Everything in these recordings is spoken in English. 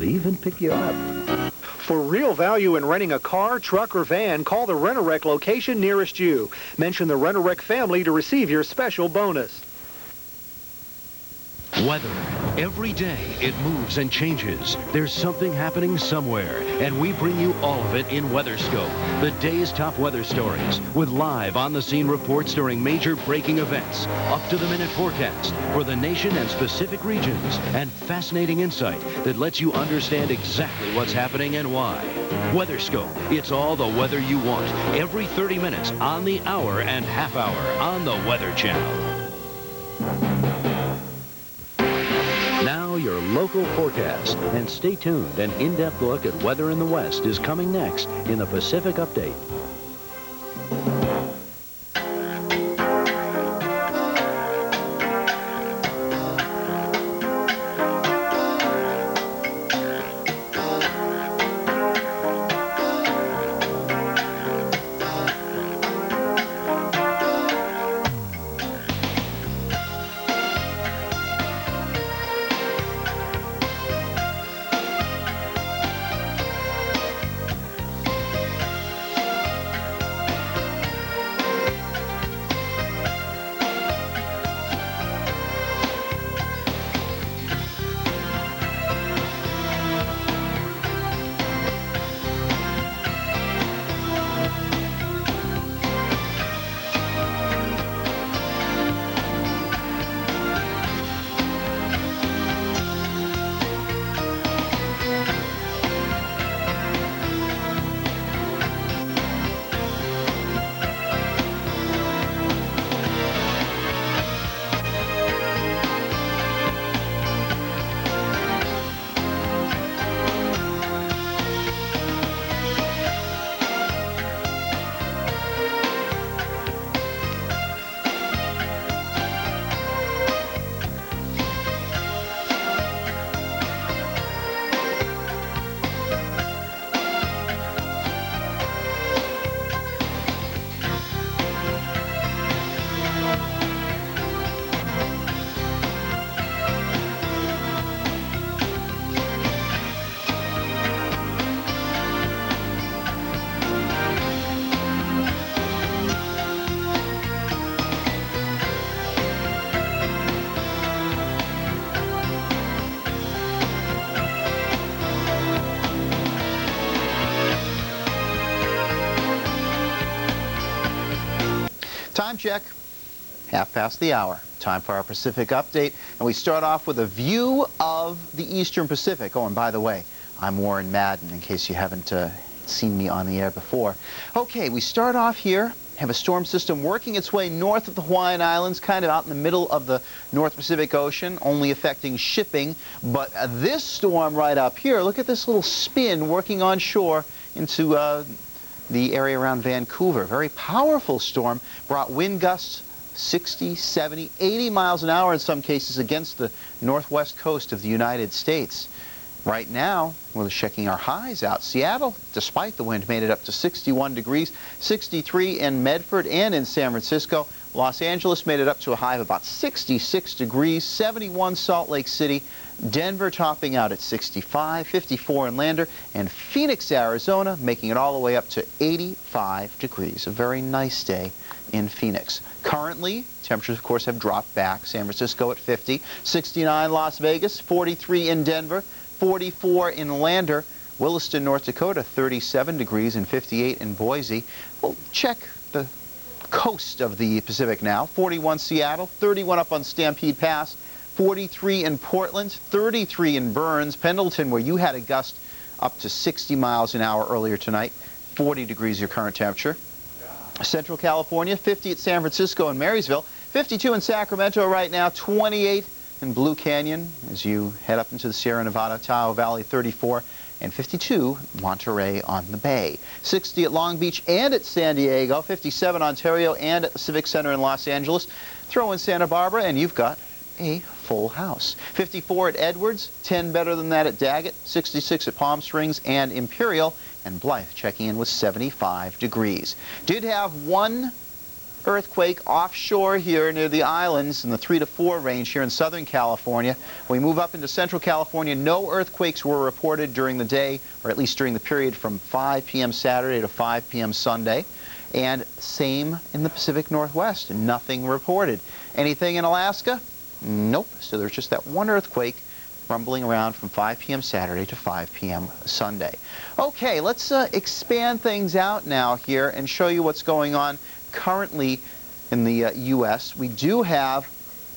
They'll even pick you up. For real value in renting a car, truck, or van, call the Rent-A-Wreck location nearest you. Mention the Rent-A-Wreck family to receive your special bonus. Weather. Every day it moves and changes. There's something happening somewhere, and we bring you all of it in WeatherScope, the day's top weather stories, with live on-the-scene reports during major breaking events, up-to-the-minute forecast for the nation and specific regions, and fascinating insight that lets you understand exactly what's happening and why. WeatherScope. It's all the weather you want, every 30 minutes on the hour and half hour on the Weather Channel. Now your local forecast, and stay tuned. An in-depth look at weather in the West is coming next in the Pacific Update. Time check, half past the hour. Time for our Pacific Update, and we start off with a view of the Eastern Pacific. Oh, and by the way, I'm Warren Madden, in case you haven't seen me on the air before. Okay, we start off here, have a storm system working its way north of the Hawaiian Islands, kind of out in the middle of the North Pacific Ocean, only affecting shipping. But this storm right up here, look at this little spin working onshore into the area around Vancouver. Very powerful storm, brought wind gusts 60, 70, 80 miles an hour in some cases against the northwest coast of the United States. Right now, we're checking our highs out. Seattle, despite the wind, made it up to 61 degrees, 63 in Medford and in San Francisco. Los Angeles made it up to a high of about 66 degrees, 71 Salt Lake City, Denver topping out at 65, 54 in Lander, and Phoenix, Arizona, making it all the way up to 85 degrees. A very nice day in Phoenix. Currently, temperatures, of course, have dropped back. San Francisco at 50, 69 Las Vegas, 43 in Denver, 44 in Lander, Williston, North Dakota, 37 degrees, and 58 in Boise. We'll check the coast of the Pacific now. 41 Seattle, 31 up on Stampede Pass, 43 in Portland, 33 in Burns, Pendleton, where you had a gust up to 60 miles an hour earlier tonight, 40 degrees your current temperature. Central California, 50 at San Francisco and Marysville, 52 in Sacramento right now, 28 in Blue Canyon as you head up into the Sierra Nevada, Tahoe Valley, 34, and 52 Monterey on the Bay. 60 at Long Beach and at San Diego, 57 Ontario and at the Civic Center in Los Angeles. Throw in Santa Barbara and you've got a full house. 54 at Edwards, 10 better than that at Daggett, 66 at Palm Springs and Imperial, and Blythe checking in with 75 degrees. Did have one earthquake offshore here near the islands in the 3 to 4 range here in Southern California. When we move up into Central California, no earthquakes were reported during the day, or at least during the period from 5 p.m. Saturday to 5 p.m. Sunday. And same in the Pacific Northwest, nothing reported. Anything in Alaska? Nope. So there's just that one earthquake rumbling around from 5 p.m. Saturday to 5 p.m. Sunday. Okay, let's expand things out now here and show you what's going on currently in the U.S. We do have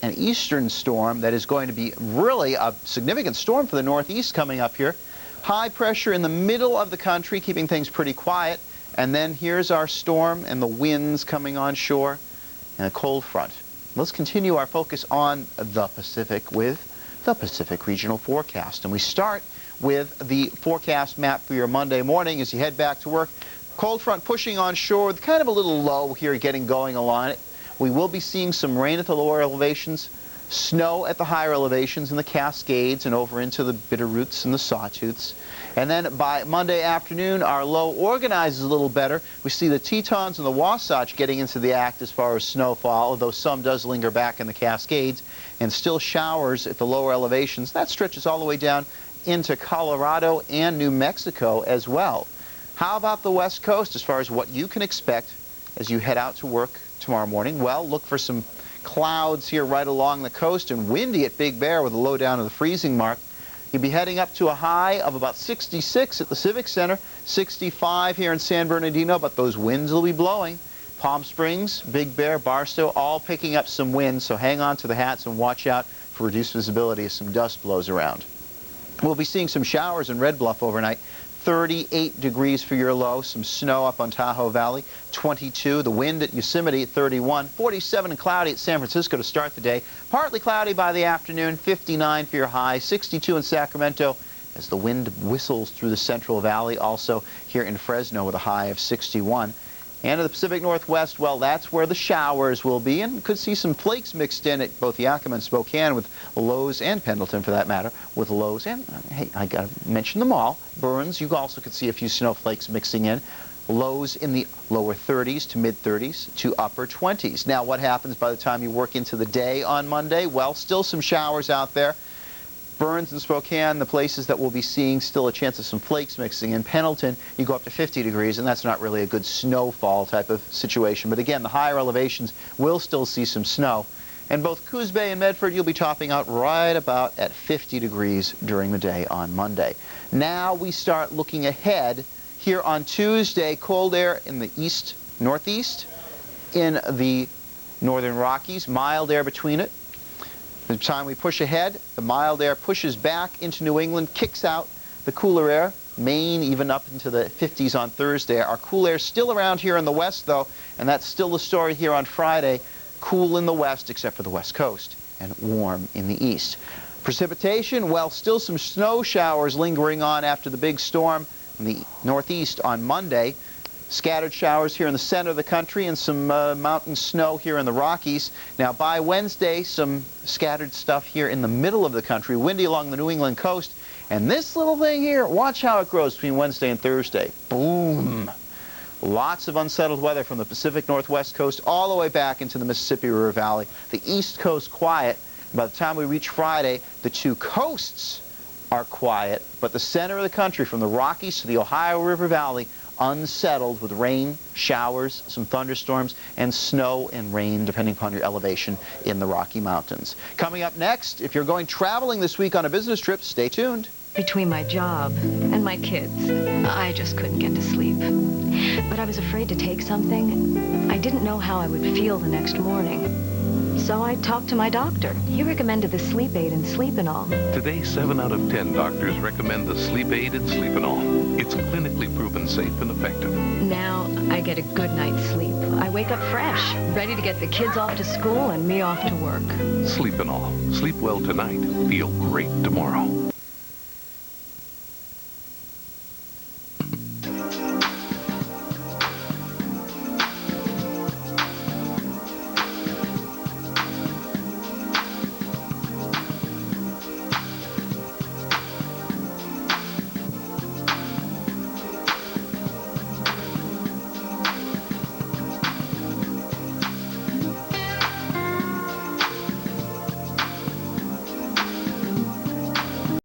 an eastern storm that is going to be really a significant storm for the Northeast coming up here. High pressure in the middle of the country, keeping things pretty quiet. And then here's our storm and the winds coming on shore and a cold front. Let's continue our focus on the Pacific with the Pacific Regional Forecast. And we start with the forecast map for your Monday morning as you head back to work. Cold front pushing on shore with kind of a little low here getting going along it. We will be seeing some rain at the lower elevations, snow at the higher elevations in the Cascades and over into the Bitterroots and the Sawtooths. And then by Monday afternoon, our low organizes a little better. We see the Tetons and the Wasatch getting into the act as far as snowfall, although some does linger back in the Cascades, and still showers at the lower elevations. That stretches all the way down into Colorado and New Mexico as well. How about the West Coast as far as what you can expect as you head out to work tomorrow morning? Well, look for some clouds here right along the coast and windy at Big Bear with a low down to the freezing mark. You'll be heading up to a high of about 66 at the Civic Center, 65 here in San Bernardino, but those winds will be blowing. Palm Springs, Big Bear, Barstow, all picking up some wind, so hang on to the hats and watch out for reduced visibility as some dust blows around. We'll be seeing some showers in Red Bluff overnight. 38 degrees for your low, some snow up on Tahoe Valley, 22. The wind at Yosemite, 31. 47 and cloudy at San Francisco to start the day. Partly cloudy by the afternoon, 59 for your high, 62 in Sacramento as the wind whistles through the Central Valley. Also here in Fresno with a high of 61. And in the Pacific Northwest, well, that's where the showers will be, and could see some flakes mixed in at both Yakima and Spokane with lows, and Pendleton for that matter, with lows. And, hey, I got to mention them all. Burns, you also could see a few snowflakes mixing in. Lows in the lower 30s to mid-30s to upper 20s. Now, what happens by the time you work into the day on Monday? Well, still some showers out there. Burns and Spokane, the places that we'll be seeing still a chance of some flakes mixing in. Pendleton, you go up to 50 degrees, and that's not really a good snowfall type of situation. But again, the higher elevations will still see some snow. And both Coos Bay and Medford, you'll be topping out right about at 50 degrees during the day on Monday. Now we start looking ahead here on Tuesday. Cold air in the east, northeast, in the northern Rockies, mild air between it. By the time we push ahead, the mild air pushes back into New England, kicks out the cooler air. Maine even up into the 50s on Thursday. Our cool air still around here in the west, though, and that's still the story here on Friday. Cool in the west, except for the west coast, and warm in the east. Precipitation, well, still some snow showers lingering on after the big storm in the northeast on Monday. Scattered showers here in the center of the country and some mountain snow here in the Rockies. Now by Wednesday, some scattered stuff here in the middle of the country, windy along the New England coast. And this little thing here, watch how it grows between Wednesday and Thursday. Boom! Lots of unsettled weather from the Pacific Northwest coast all the way back into the Mississippi River Valley. The East Coast quiet. By the time we reach Friday, the two coasts are quiet, but the center of the country from the Rockies to the Ohio River Valley unsettled with rain, showers, some thunderstorms, and snow and rain depending upon your elevation in the Rocky Mountains. Coming up next, if you're going traveling this week on a business trip, stay tuned. Between my job and my kids, I just couldn't get to sleep. But I was afraid to take something. I didn't know how I would feel the next morning. So I talked to my doctor. He recommended the sleep aid and Sleepinol. Today, 7 out of 10 doctors recommend the sleep aid and Sleepinol. It's clinically proven safe and effective. Now I get a good night's sleep. I wake up fresh, ready to get the kids off to school and me off to work. Sleepinol. Sleep well tonight. Feel great tomorrow.